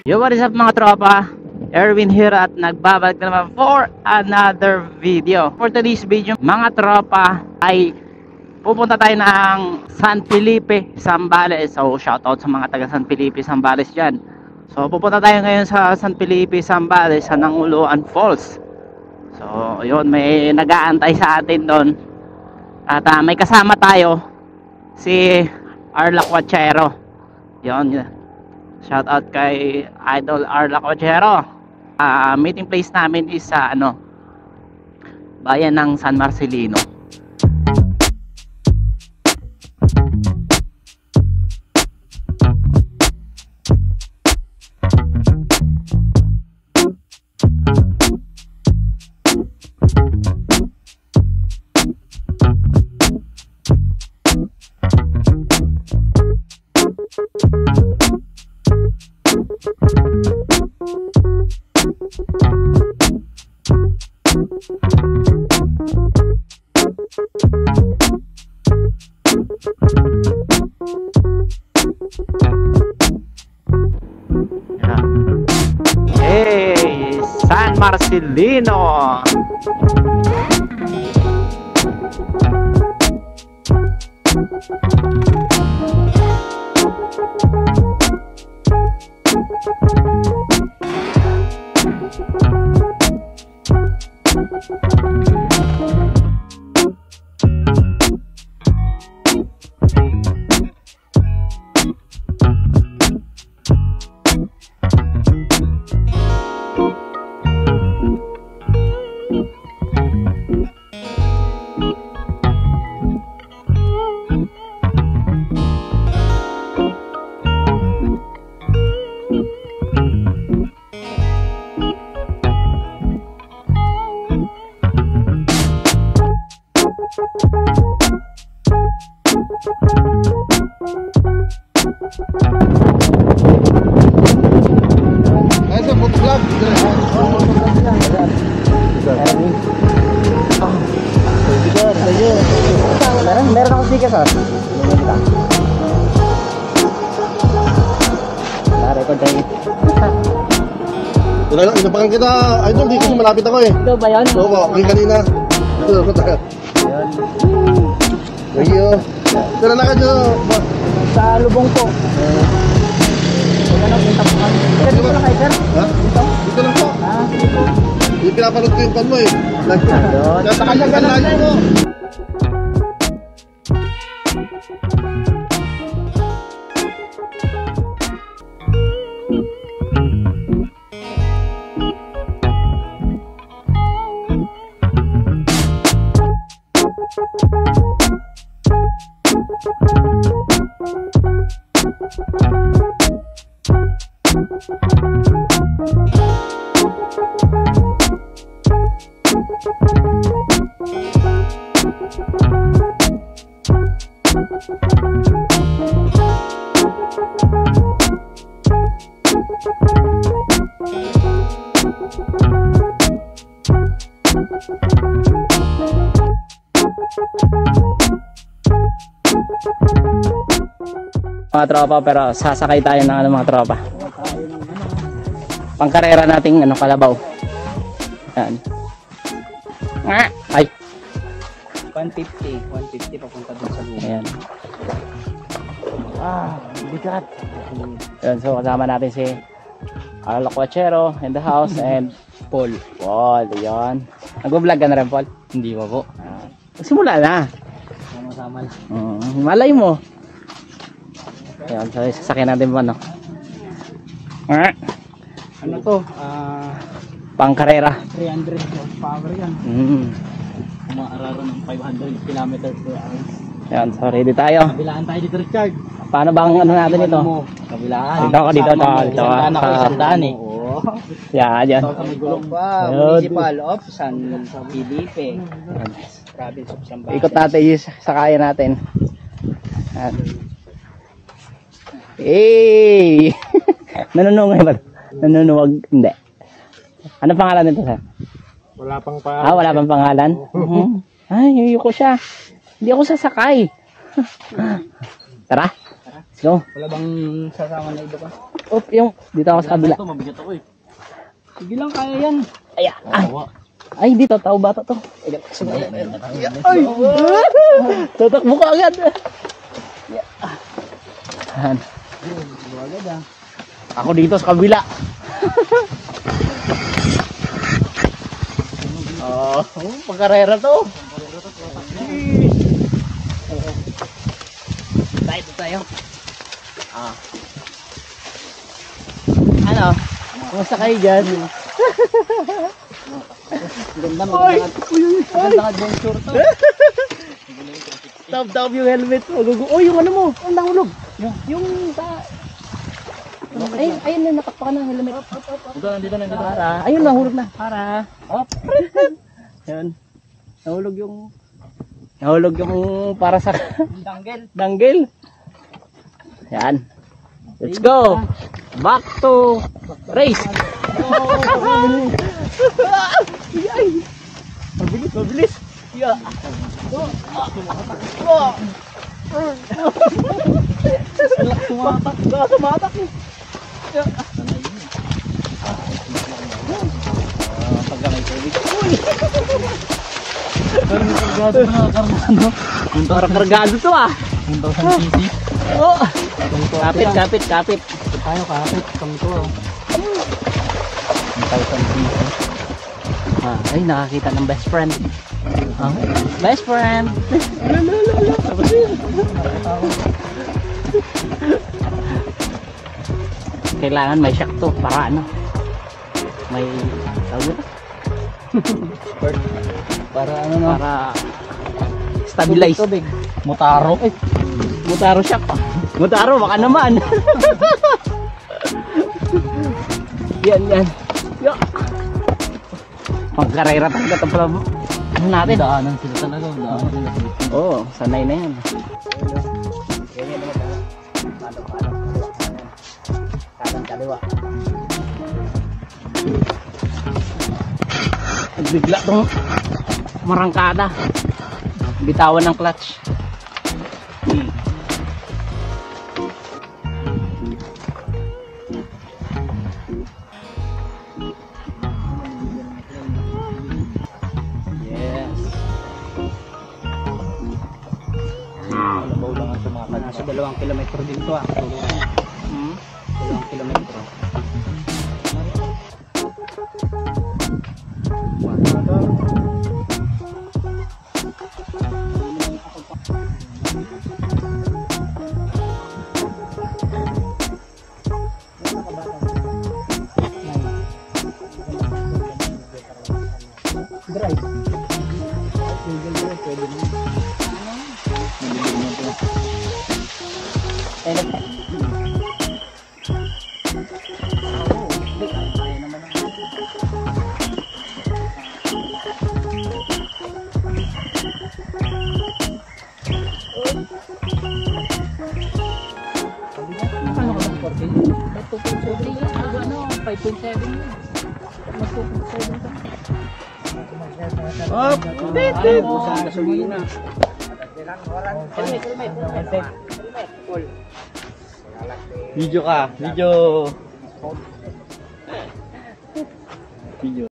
Yo, what is up mga tropa? Erwin here at nagbabalik na naman for another video. For today's video mga tropa ay pupunta tayo ng San Felipe, Zambales. So shoutout sa mga taga San Felipe, Zambales dyan. So pupunta tayo ngayon sa San Felipe, Zambales, sa Nanguluan Falls. So yun, may nag-aantay sa atin doon. At may kasama tayo, si Arla Quachero. Yun, shout out kay Idol Arla Quachero. Meeting place namin is sa bayan ng San Marcelino. Hey, San Marcelino. Meron ako sticker sa record tayo. Inapakan kita, idol, di kasi malapit ako eh. Ito ba yan? Oo po, yung kanina. Ito ako tayo. Thank you. Ito na lakad nyo. Sa lubong po. Dito lang kayo, sir? Ha? Dito lang po. Sige po. Hindi pinapanood ko yung pan mo eh. Nasa kanya ka lagi mo. Mga tropa, pero sasakay tayo ng mga tropa. Pangkarera nating kalabaw. Yan. Ay. 150 papunta dun sa lupa. Ayan. Bigat. Yan, so kasama natin si Arla Quachero in the house and Paul, yan. Nag-vlog ka na rin, Paul? Hindi pa po. Simula na. Sama-sama na. Malay mo. Ayan, so sasakyan natin po, Ano to? Pangkarera. 300 horsepower yan. Umaararo ng 500 kilometers per hour. Yan, so ready tayo. Kabilaan tayo dito, Richard. Paano bang natin ito? Kabilaan. Dito ka. Sandaan ako, sandaan eh. Yan. Ito sa may gulong pa. Municipal of San Felipe. Province of Zambales. Ikot natin yung sakaya natin. Yan. Hey! Nanunungay ba? Nanunuwag? Hindi. Ano pangalan nito, sir? Wala pang pa. Wala pang pangalan? Ay, yuyuko siya. Hindi ako sasakay. Tara. Let's go. Wala bang sasama na iba pa? Oop, dito ako sa kabila. Ito, mabigat ako eh. Sige lang, kaya yan. Ay, dito, tao bata to. Ay! Tatakbo ka agad. Yan. Ako dito sa kabila. Pagkarera to. Tayo. Ano? Kumusta kayo dyan? Gandang adventure to. Top yung helmet mo. Yung ano mo. Ang nahulog. Yung sa... Ayun na, nakakpa ka ng helmet. Dito na. Para. Ayun, nahulog na. Para. Yan. Nahulog yung para sa danggel. Yan. Let's go. Back to race. Mabilis. Yeah. Sumatak. Parang kargado to ah. 1,000 cc. Oh. Kapit. Tayo kapit. Kami to. 1,000 cc. Ay, nakakita ng best friend. Best friend. Kailangan may shock to para ano? May tawag ba? Para ano no? Para stabilize. Motaro. Motaro shock. Motaro baka naman. Yan. Pagkarera talaga ito pala. Ano natin? Daanan sila talaga. Oo, sanay na yan. Kaliwa. Bigla tong marangkada. Bitawan ng clutch. Nasa 2 kilometro din to ah. 2 kilometro. Video ka, video.